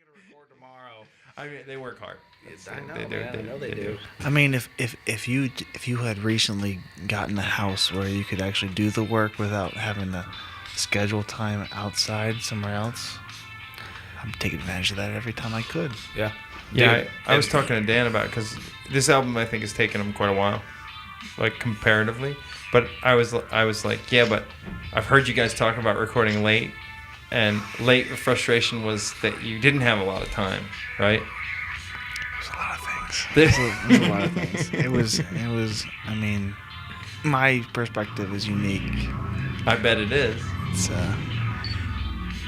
are going to record tomorrow. I mean, they work hard. I know they do. I mean, if you had recently gotten a house where you could actually do the work without having to schedule time outside somewhere else, I'm taking advantage of that every time I could. Yeah. Yeah, Dude, I was talking to Dan about it because this album I think has taken him quite a while, like comparatively. But I was like, yeah, but I've heard you guys talk about recording late, and late frustration was that you didn't have a lot of time, right? There's a lot of things. There's a lot of things. It was. I mean, my perspective is unique. I bet it is. It's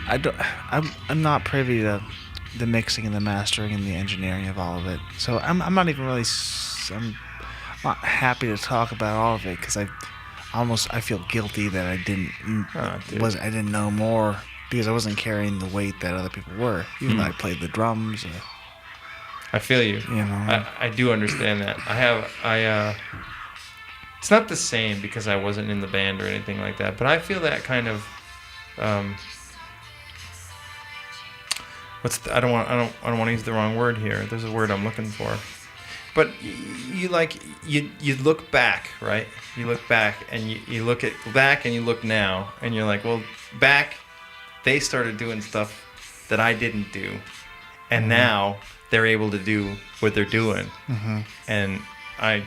I'm not privy to the mixing and the mastering and the engineering of all of it. So I'm not even really. I'm not happy to talk about all of it because I feel guilty that I didn't know more because I wasn't carrying the weight that other people were. Even though I played the drums. I feel you. You know. I do understand that. It's not the same because I wasn't in the band or anything like that, but I feel that kind of. I don't want to use the wrong word here. There's a word I'm looking for. But you look back, right? You look back and you look back and you look now and you're like, well, back they started doing stuff that I didn't do, and now they're able to do what they're doing, and I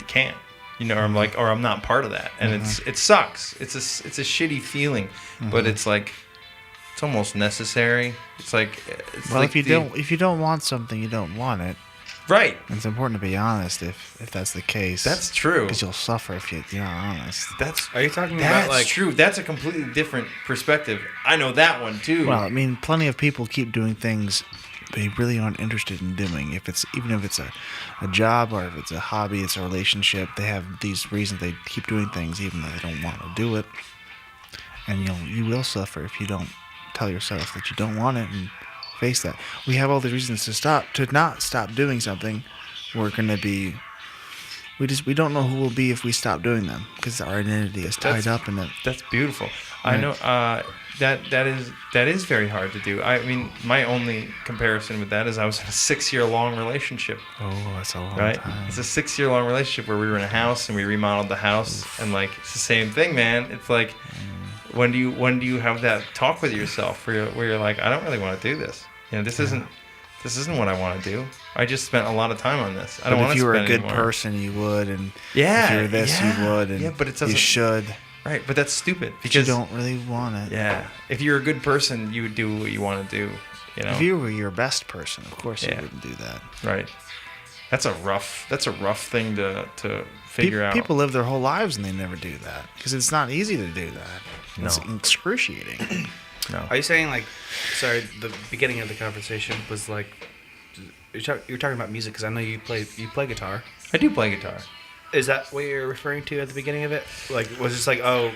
can't. You know, or I'm not part of that, and it sucks. It's a shitty feeling, but it's like. It's almost necessary. It's like if you don't want something, you don't want it. Right. And it's important to be honest if that's the case. That's true. Because you'll suffer if you're not honest. Are you talking about like? That's true. That's a completely different perspective. I know that one too. Well, I mean, plenty of people keep doing things they really aren't interested in doing. Even if it's a job or if it's a hobby, it's a relationship. They have these reasons they keep doing things even though they don't want to do it. And you will suffer if you don't tell yourself that you don't want it and face that. We have all the reasons to not stop doing something. We're gonna be. We don't know who we'll be if we stop doing them because our identity is tied up in it. That's beautiful. Right. I know that is very hard to do. I mean, my only comparison with that is I was in a 6-year-long relationship. Oh, that's a long time. It's a 6-year-long relationship where we were in a house and we remodeled the house. Oof. And like it's the same thing, man. It's like. When do you have that talk with yourself where you're like, I don't really want to do this. You know, this isn't what I want to do. I just spent a lot of time on this. I don't want to spend anymore. If you were a good person, you would, and if you were this, you would, and but it doesn't, you should. Right, but that's stupid because you don't really want it. Yeah, if you're a good person, you would do what you want to do. You know, if you were your best person, of course you wouldn't do that. Right. That's a rough thing to figure out. People live their whole lives and they never do that because it's not easy to do that. No. It's excruciating. No. Are you saying like, sorry, the beginning of the conversation was like, you're talking about music because I know you play guitar. I do play guitar. Is that what you're referring to at the beginning of it? Like, was it like, oh,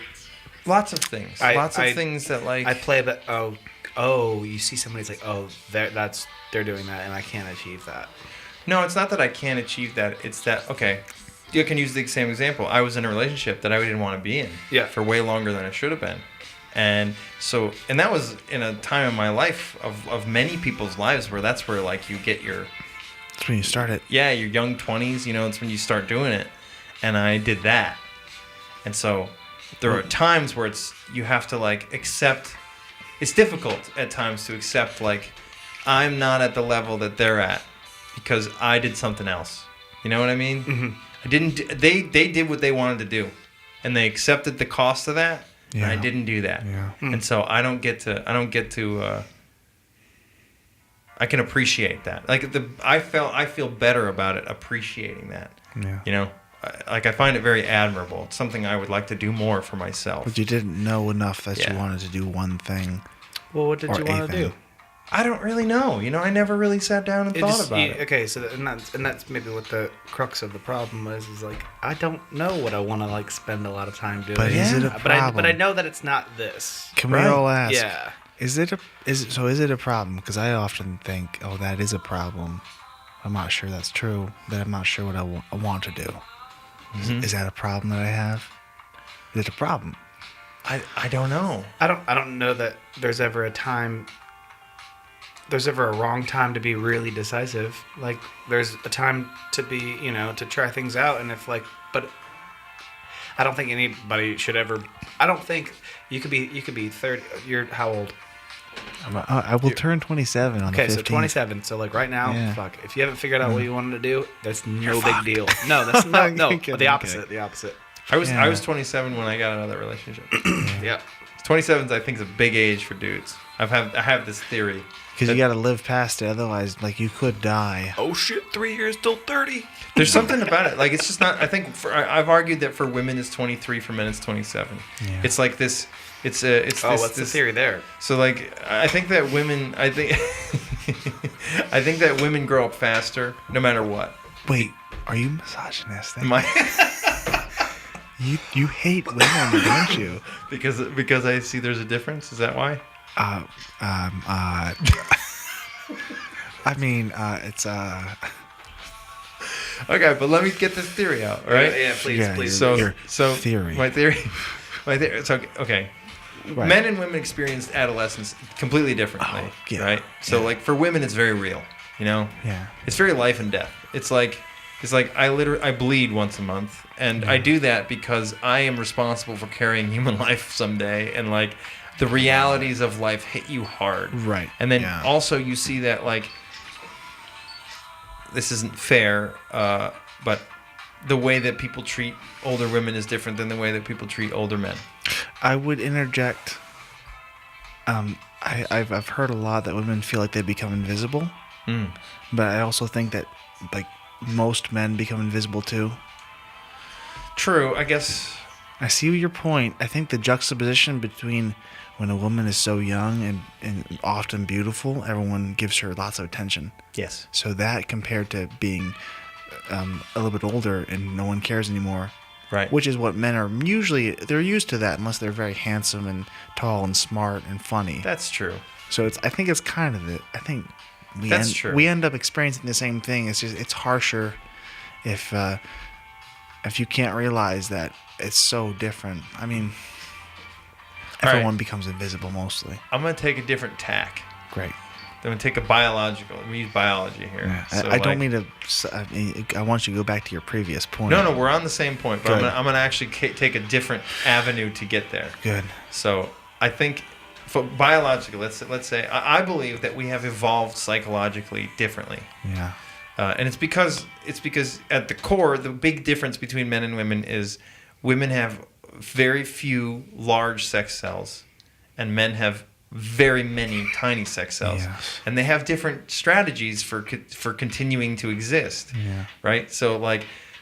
lots of things, things that like I play that. Oh, you see somebody's like, oh, they're doing that and I can't achieve that. No, it's not that I can't achieve that. It's that, okay, you can use the same example. I was in a relationship that I didn't want to be in for way longer than I should have been. And that was in a time in my life of many people's lives where that's where like you get your... That's when you start it. Yeah, your young 20s, you know, it's when you start doing it. And I did that. And so there are times where you have to like accept... It's difficult at times to accept like, I'm not at the level that they're at. Because I did something else. You know what I mean? Mm-hmm. They did what they wanted to do. And they accepted the cost of that. Yeah. And I didn't do that. Yeah. And so I can appreciate that. Like I feel better about it appreciating that. Yeah. You know? Like I find it very admirable. It's something I would like to do more for myself. But you didn't know enough that you wanted to do one thing. Well, what did you want to do? I don't really know. You know, I never really sat down and thought about it. Okay, so that's maybe what the crux of the problem is like I don't know what I want to like spend a lot of time doing. But is it a problem? But I know that it's not this. Can we all ask? Yeah. Is it a problem? Because I often think, oh, that is a problem. I'm not sure that's true. But I'm not sure what I want to do. Mm-hmm. Is that a problem that I have? Is it a problem? I don't know. I don't know that there's ever a time there's ever a wrong time to be really decisive. Like there's a time to be, to try things out, and if but I don't think anybody should ever. I don't think you could be 30. You're how old? I will turn 27 on the 15th. Okay, so 27. So right now, Yeah. fuck. If you haven't figured out what you wanted to do, that's no big deal. No, that's no. I'm kidding, The I'm opposite. kidding. The opposite. I was Yeah. 27 when I got out of that relationship. Yeah. 27 is I think is a big age for dudes. I have this theory. Because you got to live past it. Otherwise, you could die. Oh shit! 3 years till 30. There's something about it. It's just not. I think I've argued that for women it's 23, for men it's 27. Yeah. It's like this. It's this. What's the theory there? So I think that women. I think. I think that women grow up faster, no matter what. Wait, are you misogynistic? My You hate women, don't you? because I see there's a difference. Is that why? It's Okay, but let me get this theory out. All right. Yeah, please, Yeah, please. Your So theory. My theory. So okay. Right. Men and women experienced adolescence completely differently, Oh, yeah, right? So yeah. for women, it's very real. Yeah. It's very life and death. It's like I bleed once a month, and I do that because I am responsible for carrying human life someday, and the realities of life hit you hard, Right, And then yeah. also you see that this isn't fair, but the way that people treat older women is different than the way that people treat older men. I would interject. I've heard a lot that women feel like they become invisible, but I also think that most men become invisible too. True, I guess. I see your point. I think the juxtaposition between when a woman is so young and often beautiful, everyone gives her lots of attention. Yes. So that compared to being a little bit older and no one cares anymore, Right. which is what men are usually, they're used to that unless they're very handsome and tall and smart and funny. That's true. So I think it's kind of it. I think That's true. we end up experiencing the same thing. It's just it's harsher if you can't realize that it's so different. I mean, All right. everyone becomes invisible mostly. I'm going to take a different tack. Great. I'm going to take a biological. We use biology here. Yeah. So, I don't mean to. I want you to go back to your previous point. No, we're on the same point, but Good. I'm going to actually take a different avenue to get there. Good. So I think for biologically, let's say I believe that we have evolved psychologically differently. Yeah. And it's because at the core, the big difference between men and women is women have very few large sex cells, and men have very many tiny sex cells, Yes. and they have different strategies for continuing to exist. Yeah. Right. So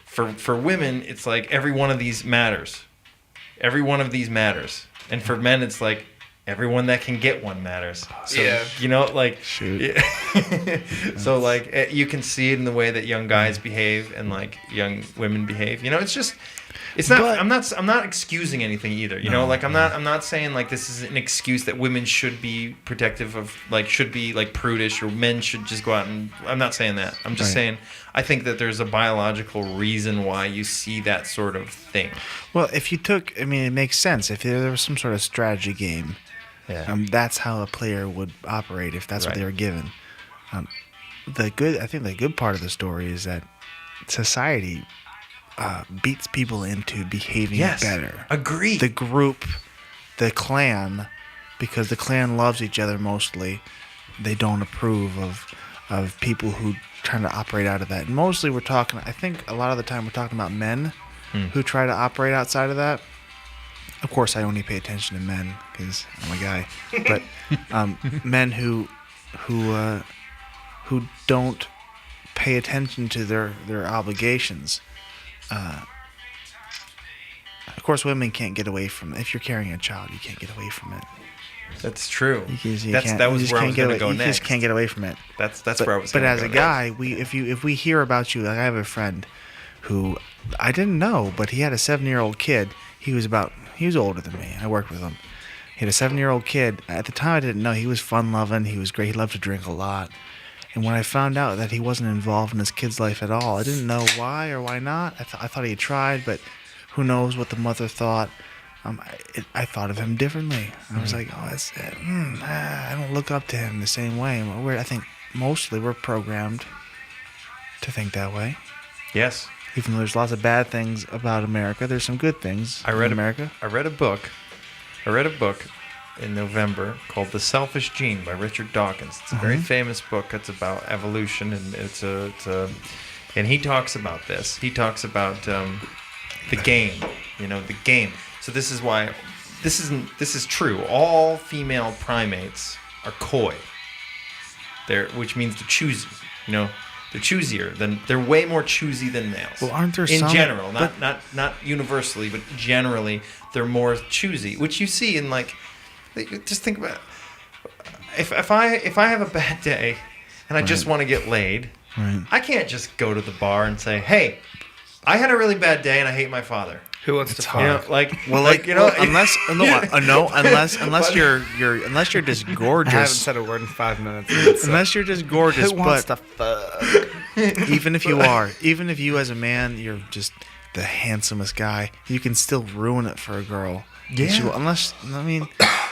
for women, it's every one of these matters. Every one of these matters, and for men, it's everyone that can get one matters. So, Yeah. Shoot. Yeah. So you can see it in the way that young guys behave and young women behave. It's just, it's not. But- I'm not excusing anything either. No, I'm not saying this is an excuse that women should be protective of, should be prudish, or men should just go out and. I'm not saying that. I'm just Right. saying I think that there's a biological reason why you see that sort of thing. Well, it makes sense. If there was some sort of strategy game, Yeah. that's how a player would operate if that's what Right. they were given. I think the good part of the story is that society beats people into behaving Yes. better. Agreed. The group, the clan, because the clan loves each other mostly, they don't approve of people who trying to operate out of that. And mostly I think a lot of the time we're talking about men who try to operate outside of that. Of course, I only pay attention to men because I'm a guy, but men who don't pay attention to their obligations. Of course, women can't get away from it. If you're carrying a child, you can't get away from it. That's true. That was where I was going to go You next. just can't get away from it. That's But, where I was. but gonna as go a next. guy, if we hear about you, I have a friend who I didn't know, but he had a 7-year-old kid. He was older than me. I worked with him. He had a 7-year-old kid. At the time, I didn't know. He was fun-loving. He was great. He loved to drink a lot. And when I found out that he wasn't involved in his kid's life at all, I didn't know why or why not. I thought he had tried, but who knows what the mother thought. I thought of him differently. I was like, oh, that's it. I don't look up to him the same way. I think mostly we're programmed to think that way. Yes. Even though there's lots of bad things about America, there's some good things in America. I read a book in November called The Selfish Gene by Richard Dawkins. It's a very famous book. It's about evolution, and and he talks about this. He talks about the game. The game. So this is why this is true. All female primates are coy. Which means they're choosy. They're choosier they're way more choosy than males. Well, aren't there in some, general, not universally, but generally they're more choosy, which you see in just think about it. If I have a bad day and I just want to get laid, I can't just go to the bar and say, "Hey, I had a really bad day and I hate my father." Who wants to talk? Unless you're just gorgeous. I haven't said a word in 5 minutes. Unless you're just gorgeous, Who wants but to fuck? even if you as a man, you're just the handsomest guy, you can still ruin it for a girl. Yeah.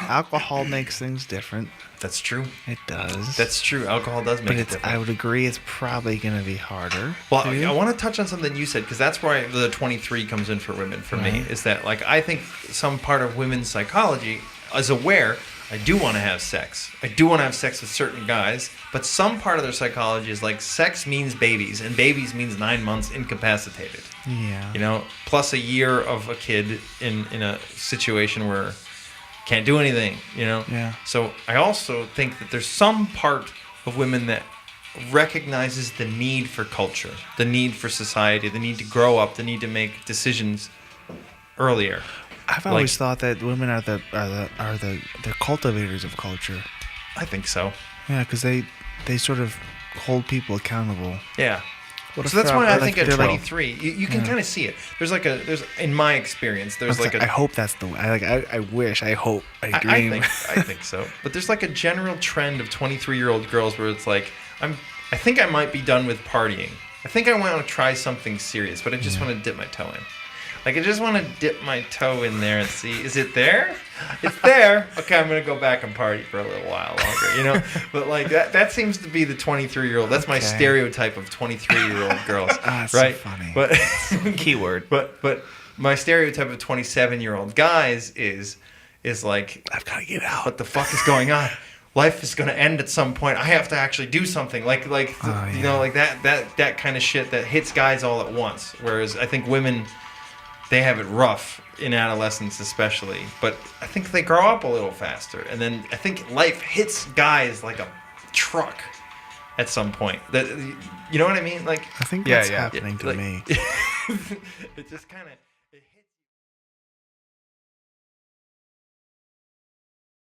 Alcohol makes things different. That's true. It does. That's true. Alcohol does make it different. I would agree it's probably going to be harder. Well, I want to touch on something you said, because that's where the 23 comes in for women for me, is that I think some part of women's psychology is aware I do want to have sex. I do want to have sex with certain guys, but some part of their psychology is sex means babies, and babies means 9 months incapacitated. Yeah. Plus a year of a kid in a situation where can't do anything, Yeah. So I also think that there's some part of women that recognizes the need for culture, the need for society, the need to grow up, the need to make decisions earlier. I've always thought that women are they're cultivators of culture. I think so. Yeah, because they sort of hold people accountable. Yeah. What So that's why I think at they're 23, you can kind of see it. There's in my experience, there's I hope that's the way. I wish. I hope. I dream. I think so. But there's a general trend of 23-year-old girls where it's I think I might be done with partying. I think I want to try something serious, but I just want to dip my toe in. I just want to dip my toe in there and see, is it there? It's there. Okay, I'm going to go back and party for a little while longer, But that seems to be the 23-year-old. That's my stereotype of 23-year-old girls, that's right? So funny. But Keyword. But my stereotype of 27-year-old guys is I've got to get out. what the fuck is going on? Life is going to end at some point. I have to actually do something. That kind of shit that hits guys all at once. Whereas I think women, they have it rough in adolescence especially, but I think they grow up a little faster, and then I think life hits guys like a truck at some point. That, you know what I mean? I think that's happening to me. It just kind of.